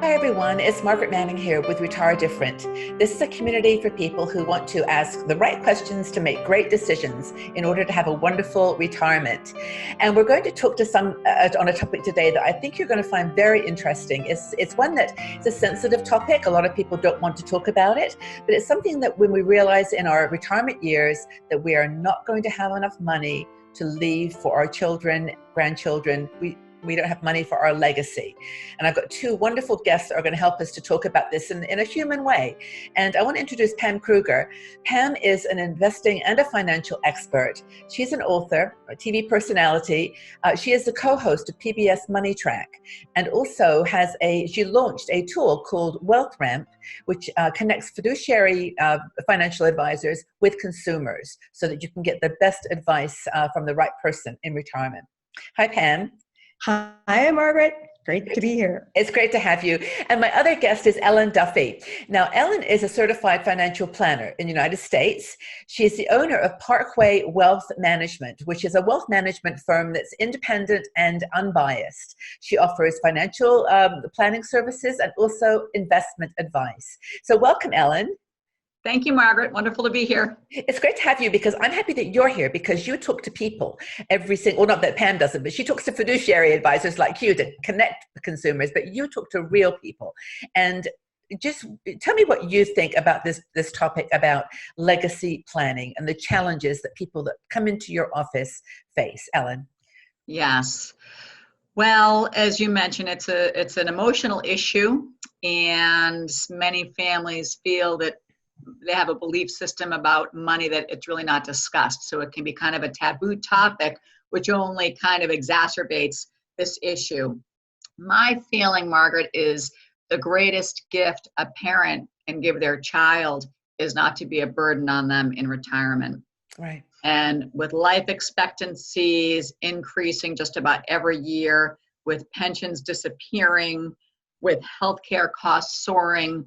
Hi everyone, it's Margaret Manning here with Retire Different. This is a community for people who want to ask the right questions to make great decisions in order to have a wonderful retirement. And we're going to talk to some on a topic today that I think you're going to find very interesting. It's one that it's a sensitive topic. A lot of people don't want to talk about it, but it's something that when we realize in our retirement years that we are not going to have enough money to leave for our children, grandchildren, we don't have money for our legacy. And I've got two wonderful guests that are going to help us to talk about this in a human way. And I want to introduce Pam Kruger. Pam is an investing and a financial expert. She's an author, a TV personality. She is the co-host of PBS Money Track, and also she launched a tool called Wealth Ramp, which connects fiduciary financial advisors with consumers so that you can get the best advice from the right person in retirement. Hi, Pam. Hi, Margaret. Great to be here. It's great to have you. And my other guest is Ellen Duffy. Now, Ellen is a certified financial planner in the United States. She is the owner of Parkway Wealth Management, which is a wealth management firm that's independent and unbiased. She offers financial planning services and also investment advice. So welcome, Ellen. Thank you, Margaret. Wonderful to be here. It's great to have you because I'm happy that you're here because you talk to people well, not that Pam doesn't, but she talks to fiduciary advisors like you to connect the consumers, but you talk to real people. And just tell me what you think about this topic about legacy planning and the challenges that people that come into your office face. Ellen. Yes. Well, as you mentioned, it's an emotional issue, and many families feel that they have a belief system about money that it's really not discussed. So it can be kind of a taboo topic, which only kind of exacerbates this issue. My feeling, Margaret, is the greatest gift a parent can give their child is not to be a burden on them in retirement. Right. And with life expectancies increasing just about every year, with pensions disappearing, with healthcare costs soaring,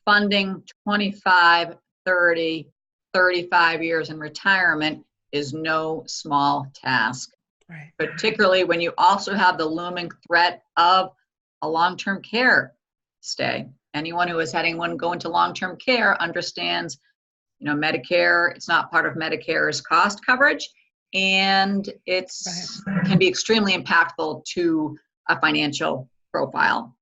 funding 25, 30, 35 years in retirement is no small task, right, particularly when you also have the looming threat of a long-term care stay. Anyone who has had anyone go into long-term care understands, Medicare, it's not part of Medicare's cost coverage, and can be extremely impactful to a financial profile.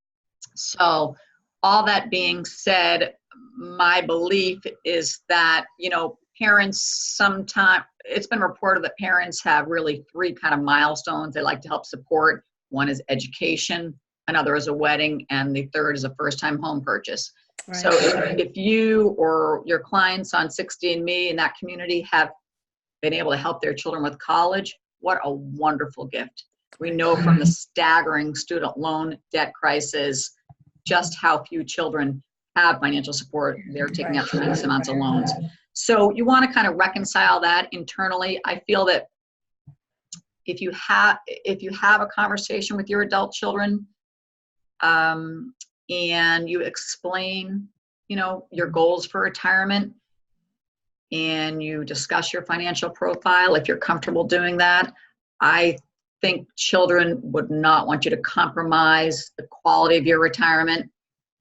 So all that being said, my belief is that, parents sometimes, it's been reported that parents have really three kind of milestones they like to help support. One is education, another is a wedding, and the third is a first-time home purchase. Right. So if you or your clients on 60andMe in that community have been able to help their children with college, what a wonderful gift. We know from the staggering student loan debt crisis just how few children have financial support. They're taking out tremendous amounts of loans. So you want to kind of reconcile that internally. I feel that if you have a conversation with your adult children, and you explain, your goals for retirement, and you discuss your financial profile, if you're comfortable doing that, I think children would not want you to compromise the quality of your retirement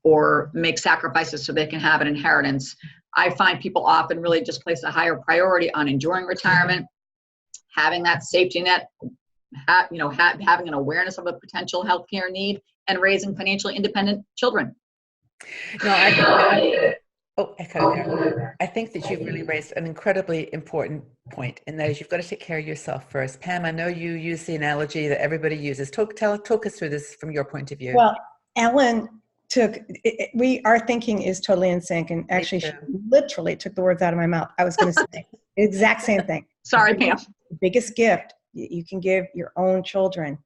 or make sacrifices so they can have an inheritance. I find people often really just place a higher priority on enjoying retirement, having that safety net, having an awareness of a potential healthcare need, and raising financially independent children. No, echo there. I think that you've really raised an incredibly important point, and that is you've got to take care of yourself first. Pam, I know you use the analogy that everybody uses. Talk us through this from your point of view. Well, Ellen our thinking is totally in sync, and actually she literally took the words out of my mouth. I was going to say the exact same thing. Sorry, Pam. The biggest gift you can give your own children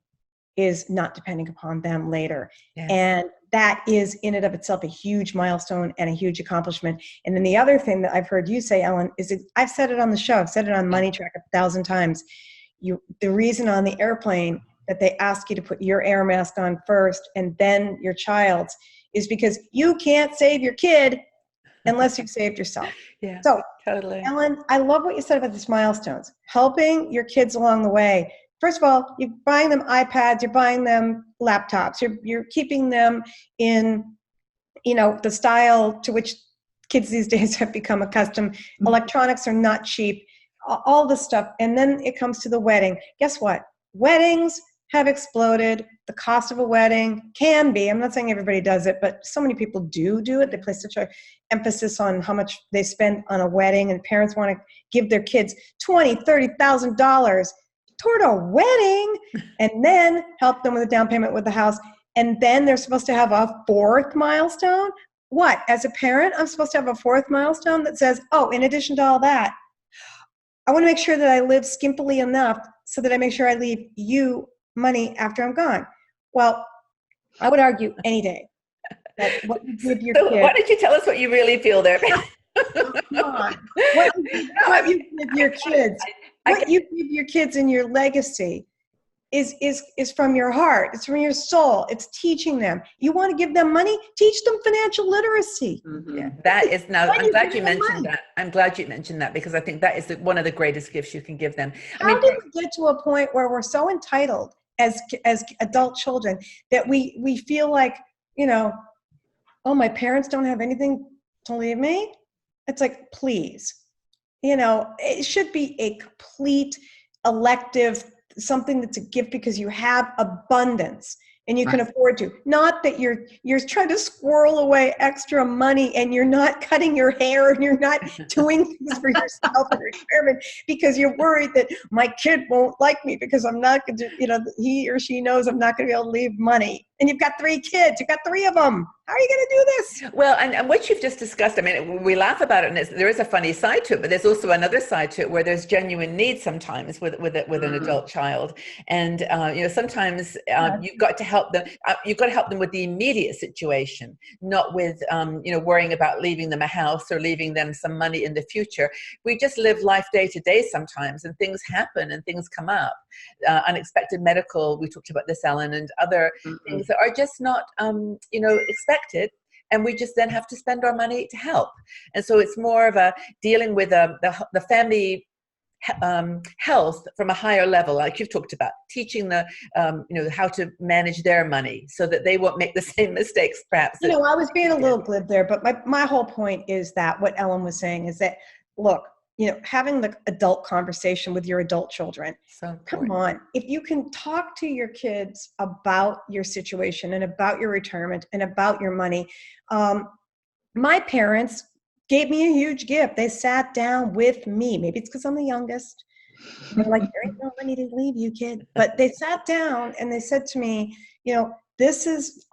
is not depending upon them later. Yes. And that is in and of itself a huge milestone and a huge accomplishment. And then the other thing that I've heard you say, Ellen, is I've said it on the show, I've said it on Money Track 1,000 times. The reason on the airplane that they ask you to put your air mask on first and then your child's is because you can't save your kid unless you've saved yourself. Yeah, so totally. Ellen, I love what you said about these milestones, helping your kids along the way. first of all, you're buying them iPads, you're buying them laptops, you're keeping them in, the style to which kids these days have become accustomed. Electronics are not cheap, all this stuff. And then it comes to the wedding. Guess what? Weddings have exploded. The cost of a wedding can be, I'm not saying everybody does it, but so many people do it. They place such an emphasis on how much they spend on a wedding, and parents want to give their kids $20,000, $30,000 toward a wedding, and then help them with a down payment with the house. And then they're supposed to have a fourth milestone. What? As a parent, I'm supposed to have a fourth milestone that says, oh, in addition to all that, I want to make sure that I live skimpily enough so that I make sure I leave you money after I'm gone. Well, I would argue any day that what you give your kids. Why don't you tell us what you really feel there? Come on. What you give your kids, what you give your kids in your legacy is from your heart. It's from your soul. It's teaching them. You want to give them money? Teach them financial literacy. Mm-hmm. Yeah, that is now. I'm glad you mentioned that. I'm glad you mentioned that, because I think that is one of the greatest gifts you can give them. How did we get to a point where we're so entitled as adult children that we feel like, oh, my parents don't have anything to leave me? It's like, please, it should be a complete elective, something that's a gift because you have abundance and you can afford to. Not that you're trying to squirrel away extra money and you're not cutting your hair and you're not doing things for yourself in retirement because you're worried that my kid won't like me because I'm not going to, he or she knows I'm not going to be able to leave money. And you've got 3 kids. You've got 3 of them. How are you going to do this? Well, and what you've just discussed, I mean, we laugh about it, and there is a funny side to it, but there's also another side to it where there's genuine need sometimes with an adult child, and sometimes you've got to help them. You've got to help them with the immediate situation, not with worrying about leaving them a house or leaving them some money in the future. We just live life day to day sometimes, and things happen and things come up, unexpected medical. We talked about this, Ellen, and other things that are just not expected, and we just then have to spend our money to help. And so it's more of a dealing with the family health from a higher level, like you've talked about, teaching the how to manage their money so that they won't make the same mistakes perhaps. I was being a little glib there, but my whole point is that what Ellen was saying is that, look, having the adult conversation with your adult children. So come on, if you can talk to your kids about your situation and about your retirement and about your money. My parents gave me a huge gift. They sat down with me. Maybe it's because I'm the youngest. They're like, there ain't no money to leave you, kid. But they sat down and they said to me, this is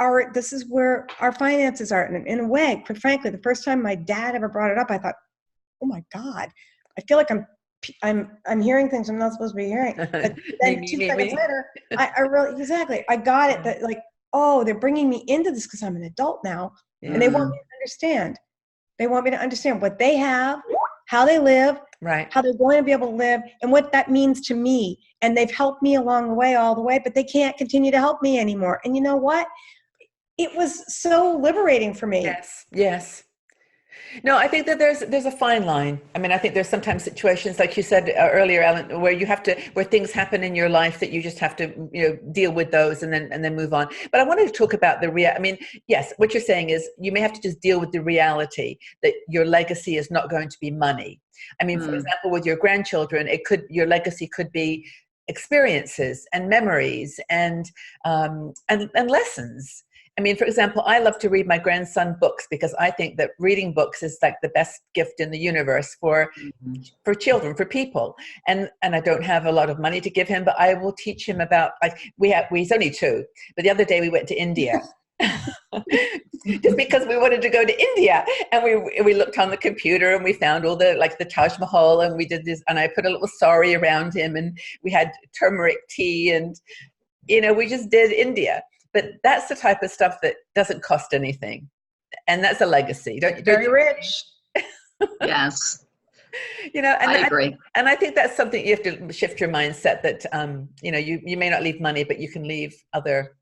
where our finances are. And in a way, quite frankly, the first time my dad ever brought it up, I thought, oh my God, I feel like I'm hearing things I'm not supposed to be hearing. But then 2 seconds later, I really, I got it, that like, oh, they're bringing me into this because I'm an adult now. And they want me to understand. They want me to understand what they have, how they live, how they're going to be able to live, and what that means to me. And they've helped me along the way, all the way, but they can't continue to help me anymore. And you know what? It was so liberating for me. Yes. No, I think that there's a fine line. I mean, I think there's sometimes situations, like you said earlier, Ellen, where things happen in your life that you just have to, deal with those and then move on. But I wanted to talk about yes, what you're saying is you may have to just deal with the reality that your legacy is not going to be money. I mean, for example, with your grandchildren, your legacy could be experiences and memories and lessons. I mean, for example, I love to read my grandson books because I think that reading books is like the best gift in the universe for children, for people. And I don't have a lot of money to give him, but I will teach him about, he's only 2, but the other day we went to India. Just because we wanted to go to India, and we looked on the computer and we found all the Taj Mahal, and we did this, and I put a little sari around him, and we had turmeric tea, and we just did India. But that's the type of stuff that doesn't cost anything, and that's a legacy. Don't Very rich. Yes. And I agree. And I think that's something you have to shift your mindset that you may not leave money, but you can leave other.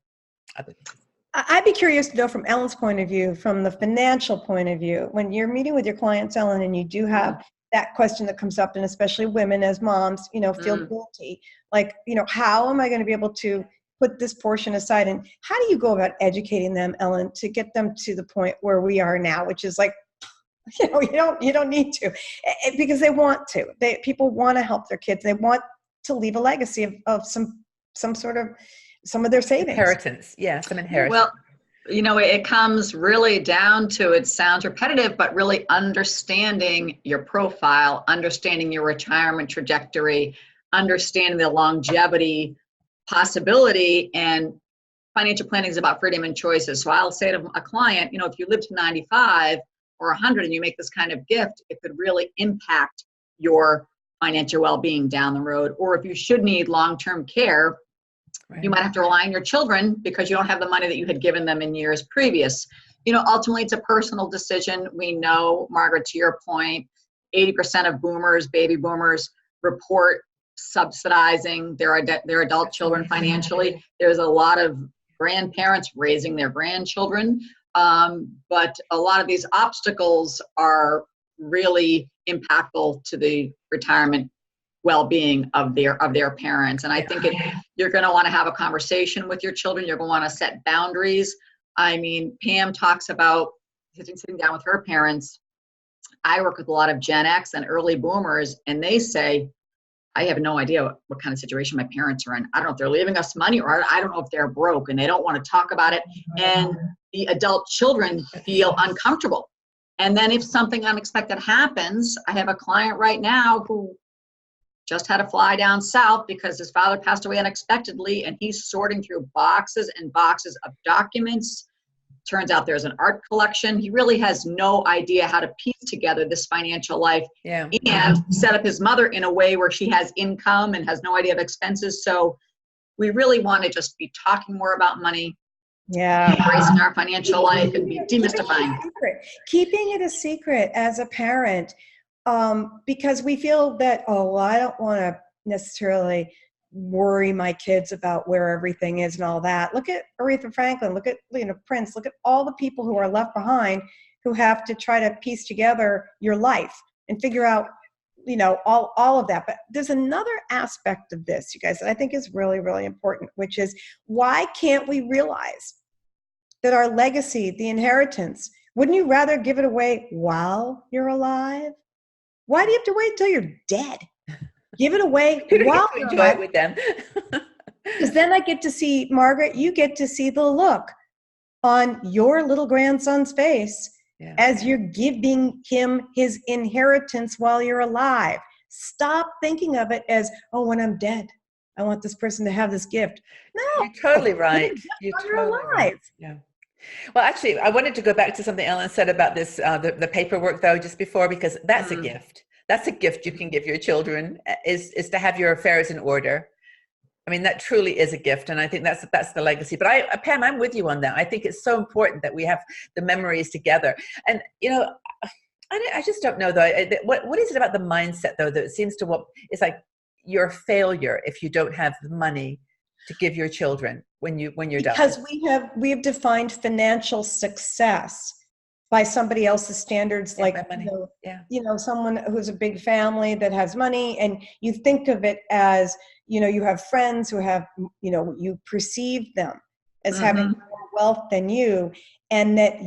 I'd be curious to know from Ellen's point of view, from the financial point of view, when you're meeting with your clients, Ellen, and you do have that question that comes up, and especially women as moms, feel guilty Like, how am I going to be able to put this portion aside? And how do you go about educating them, Ellen, to get them to the point where we are now, which is like, you don't need to, because they want to. People want to help their kids. They want to leave a legacy of some of their savings. Inheritance. Yeah, some inheritance. Well, it comes really down to, it sounds repetitive, but really understanding your profile, understanding your retirement trajectory, understanding the longevity possibility. And financial planning is about freedom and choices. So I'll say to a client, if you live to 95 or 100 and you make this kind of gift, it could really impact your financial well-being down the road. Or if you should need long-term care, right, you might have to rely on your children because you don't have the money that you had given them in years previous. Ultimately, it's a personal decision. We know, Margaret, to your point, 80% of baby boomers, report subsidizing their adult children financially. There's a lot of grandparents raising their grandchildren, but a lot of these obstacles are really impactful to the retirement well-being of their parents. And I think you're going to want to have a conversation with your children. You're going to want to set boundaries. I mean, Pam talks about sitting down with her parents. I work with a lot of Gen X and early boomers, and they say, I have no idea what kind of situation my parents are in. I don't know if they're leaving us money, or I don't know if they're broke, and they don't want to talk about it. And the adult children feel uncomfortable. And then if something unexpected happens, I have a client right now who just had to fly down south because his father passed away unexpectedly, and he's sorting through boxes and boxes of documents. Turns out there's an art collection. He really has no idea how to piece together this financial life and set up his mother in a way where she has income and has no idea of expenses. So we really want to just be talking more about money, embracing our financial life, and be demystifying. Keeping it a secret as a parent, because we feel that, I don't want to necessarily worry my kids about where everything is and all that. Look at Aretha Franklin, look at Prince, look at all the people who are left behind who have to try to piece together your life and figure out, all of that. But there's another aspect of this, you guys, that I think is really, really important, which is, why can't we realize that our legacy, the inheritance, wouldn't you rather give it away while you're alive? Why do you have to wait until you're dead? Give it away while you enjoy it with them. Because then I get to see, Margaret, you get to see the look on your little grandson's face as you're giving him his inheritance while you're alive. Stop thinking of it as, when I'm dead, I want this person to have this gift. No. You're totally right. You're totally alive. Right. Yeah. Well, actually, I wanted to go back to something Ellen said about this, the paperwork, though, just before, because that's a gift. That's a gift you can give your children, is to have your affairs in order. I mean, that truly is a gift, and I think that's the legacy. But Pam, I'm with you on that. I think it's so important that we have the memories together. And I just don't know, though. What is it about the mindset, though, that it seems to it's like you're a failure if you don't have the money to give your children when you're done? Because we have defined financial success by somebody else's standards, like someone who's a big family that has money, and you think of it as, you have friends who have, you perceive them as having more wealth than you, and that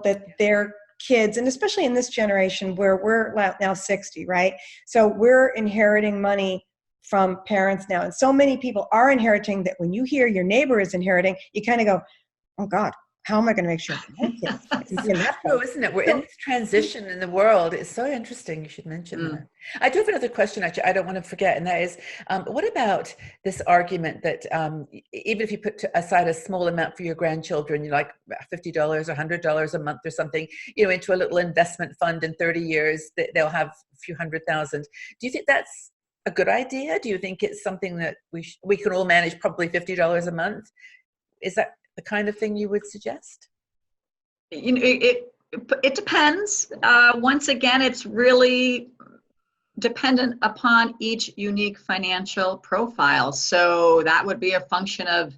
that their kids, and especially in this generation where we're now 60, right? So we're inheriting money from parents now, and so many people are inheriting that when you hear your neighbor is inheriting, you kind of go, oh God, how am I going to make sure? That's true, isn't it? We're in this transition in the world. It's so interesting. You should mention that. I do have another question, actually, I don't want to forget, and that is, what about this argument that even if you put aside a small amount for your grandchildren, like $50 or $100 a month or something, into a little investment fund in 30 years, they'll have a few $100,000. Do you think that's a good idea? Do you think it's something that we can all manage, probably $50 a month? Is that the kind of thing you would suggest? It depends. Once again, it's really dependent upon each unique financial profile. So that would be a function of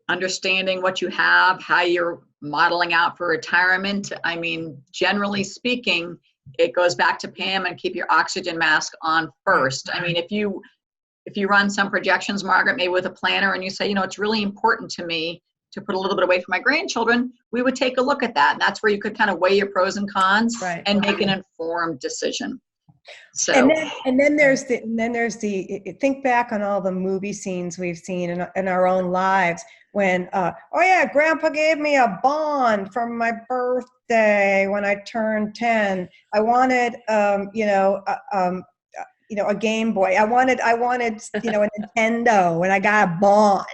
understanding what you have, how you're modeling out for retirement. I mean, generally speaking, it goes back to Pam and keep your oxygen mask on first. I mean, if you if you run some projections, Margaret, maybe with a planner, and you say, it's really important to me to put a little bit away for my grandchildren, we would take a look at that. And that's where you could kind of weigh your pros and cons and make an informed decision. So and then there's the think back on all the movie scenes we've seen in our own lives when oh yeah, grandpa gave me a bond for my birthday when I turned 10. I wanted a Game Boy. I wanted a Nintendo, and I got a bond.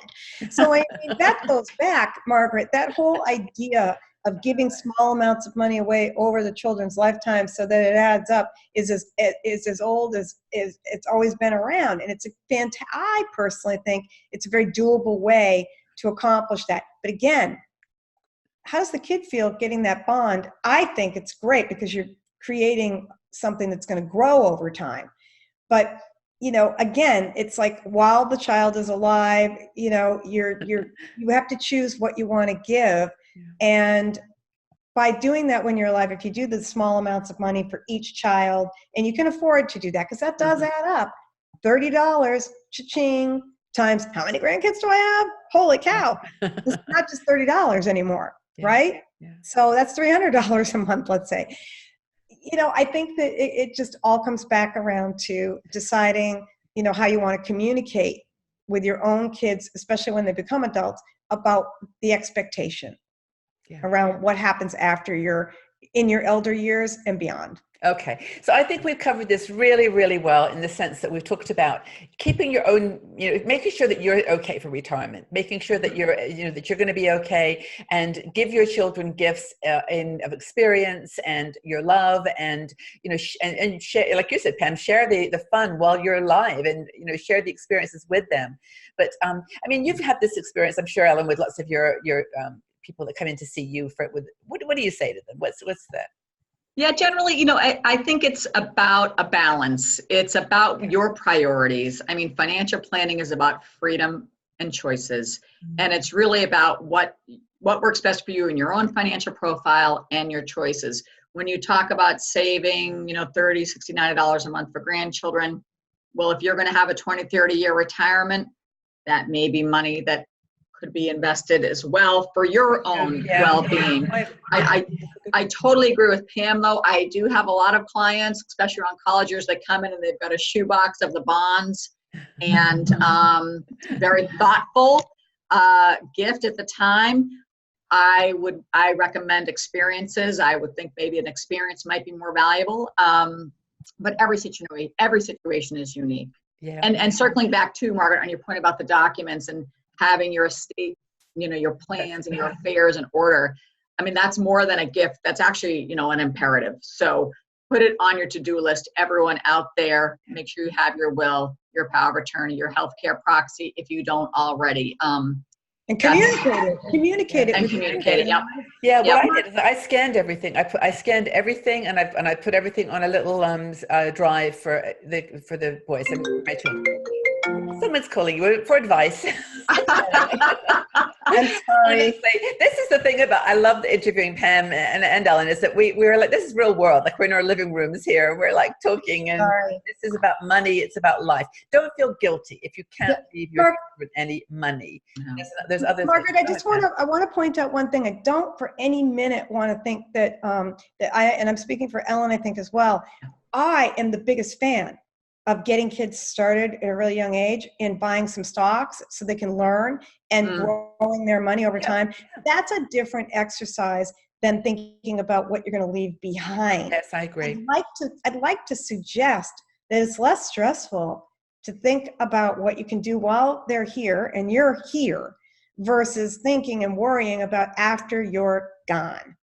So I mean, that goes back, Margaret, that whole idea of giving small amounts of money away over the children's lifetime so that it adds up is as old as it's always been around. And it's I personally think it's a very doable way to accomplish that. But again, how does the kid feel getting that bond? I think it's great because you're creating something that's going to grow over time. But again, it's like while the child is alive, you have to choose what you want to give. And by doing that when you're alive, if you do the small amounts of money for each child, and you can afford to do that, because that does add up, $30, cha-ching, times how many grandkids do I have? Holy cow. It's not just $30 anymore, right? Yeah. So that's $300 a month, let's say. I think that it just all comes back around to deciding, how you want to communicate with your own kids, especially when they become adults, about the expectation around what happens after you're in your elder years and beyond. Okay. So I think we've covered this really, really well in the sense that we've talked about keeping your own, making sure that you're okay for retirement, making sure that you're going to be okay, and give your children gifts of experience and your love, and, and share, like you said, Pam, share the fun while you're alive, and, share the experiences with them. But, you've had this experience, I'm sure, Ellen, with lots of your people that come in to see you what do you say to them? What's that? Yeah, generally, I think it's about a balance. It's about your priorities. Financial planning is about freedom and choices. And it's really about what works best for you in your own financial profile and your choices. When you talk about saving, $30, $60, $90 a month for grandchildren, well, if you're going to have a 20, 30-year retirement, that may be money that could be invested as well for your own well-being. I totally agree with Pam, though. I do have a lot of clients, especially oncologers, that come in and they've got a shoebox of the bonds, and very thoughtful gift at the time. I recommend experiences. I would think maybe an experience might be more valuable, but every situation is unique. Yeah. And circling back to Margaret on your point about the documents and having your estate, your plans and your affairs in order. That's more than a gift. That's actually, an imperative. So put it on your to-do list. Everyone out there, make sure you have your will, your power of attorney, your healthcare proxy, if you don't already. And communicate it. Yep. Yeah. What I did is I scanned everything. I scanned everything, and I put everything on a little drive for the boys and my children. Someone's calling you for advice. I'm sorry. Honestly, this is the thing I love interviewing Pam and Ellen, is that we're like, this is real world. Like, we're in our living rooms here. We're like talking, and this is about money. It's about life. Don't feel guilty if you can't leave your children any money. No. There's other Margaret, things. I want to point out one thing. I don't for any minute want to think that and I'm speaking for Ellen, I think as well. I am the biggest fan of getting kids started at a really young age and buying some stocks so they can learn and growing their money over time. That's a different exercise than thinking about what you're going to leave behind. Yes, I agree. I'd like to suggest that it's less stressful to think about what you can do while they're here and you're here versus thinking and worrying about after you're gone.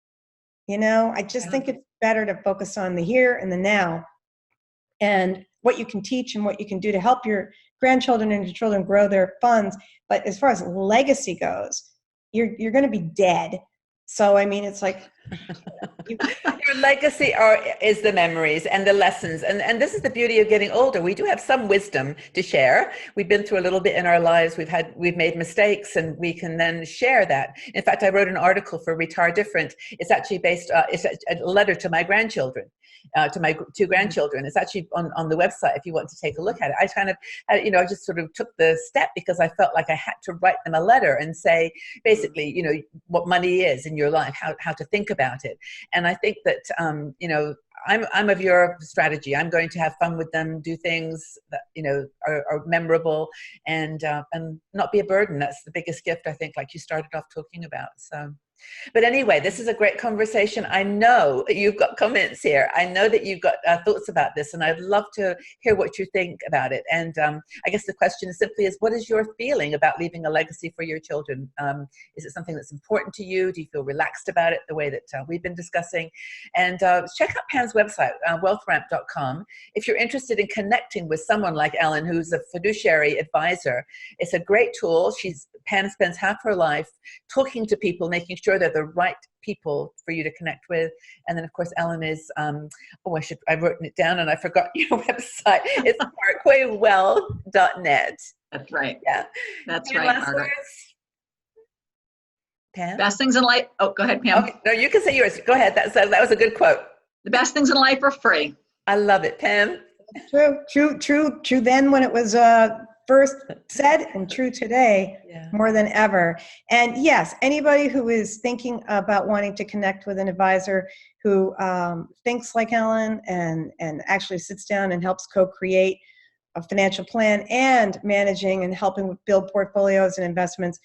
I just think it's better to focus on the here and the now, and what you can teach and what you can do to help your grandchildren and your children grow their funds. But as far as legacy goes, you're going to be dead. So, it's like, Your legacy is the memories and the lessons. And this is the beauty of getting older. We do have some wisdom to share. We've been through a little bit in our lives. We've made mistakes, and we can then share that. In fact, I wrote an article for Retire Different. It's actually it's a letter to my grandchildren. To my two grandchildren. It's actually on the website if you want to take a look at it. I kind of, I just sort of took the step because I felt like I had to write them a letter and say, basically, what money is in your life, how to think about it. And I think that, I'm of your strategy. I'm going to have fun with them, do things that, are memorable and not be a burden. That's the biggest gift, I think, like you started off talking about. So. But anyway, this is a great conversation. I know you've got comments here. I know that you've got thoughts about this, and I'd love to hear what you think about it. And I guess the question simply is, what is your feeling about leaving a legacy for your children? Is it something that's important to you? Do you feel relaxed about it the way that we've been discussing? And check out Pam's website, wealthramp.com. If you're interested in connecting with someone like Ellen, who's a fiduciary advisor, it's a great tool. Pam spends half her life talking to people, making sure they're the right people for you to connect with. And then, of course, Ellen is, I've written it down and I forgot your website. It's parkwaywealth.net. That's right. Yeah. That's Any right, last Margaret. words? Pam? Best things in life. Oh, go ahead, Pam. Okay, no, you can say yours. Go ahead. That was a good quote. The best things in life are free. I love it. Pam? True then when it was first said, and true today more than ever. And yes, anybody who is thinking about wanting to connect with an advisor who thinks like Ellen and actually sits down and helps co-create a financial plan and managing and helping build portfolios and investments,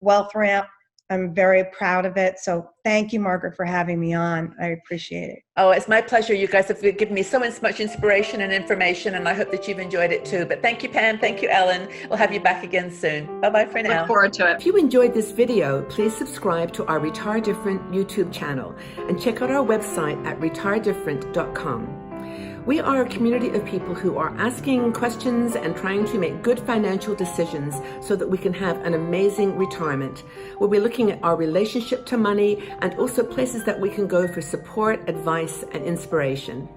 WealthRamp, I'm very proud of it. So thank you, Margaret, for having me on. I appreciate it. Oh, it's my pleasure. You guys have given me so much inspiration and information, and I hope that you've enjoyed it too. But thank you, Pam. Thank you, Ellen. We'll have you back again soon. Bye-bye for now. Look forward to it. If you enjoyed this video, please subscribe to our Retire Different YouTube channel and check out our website at retiredifferent.com. We are a community of people who are asking questions and trying to make good financial decisions so that we can have an amazing retirement. We'll be looking at our relationship to money and also places that we can go for support, advice, and inspiration.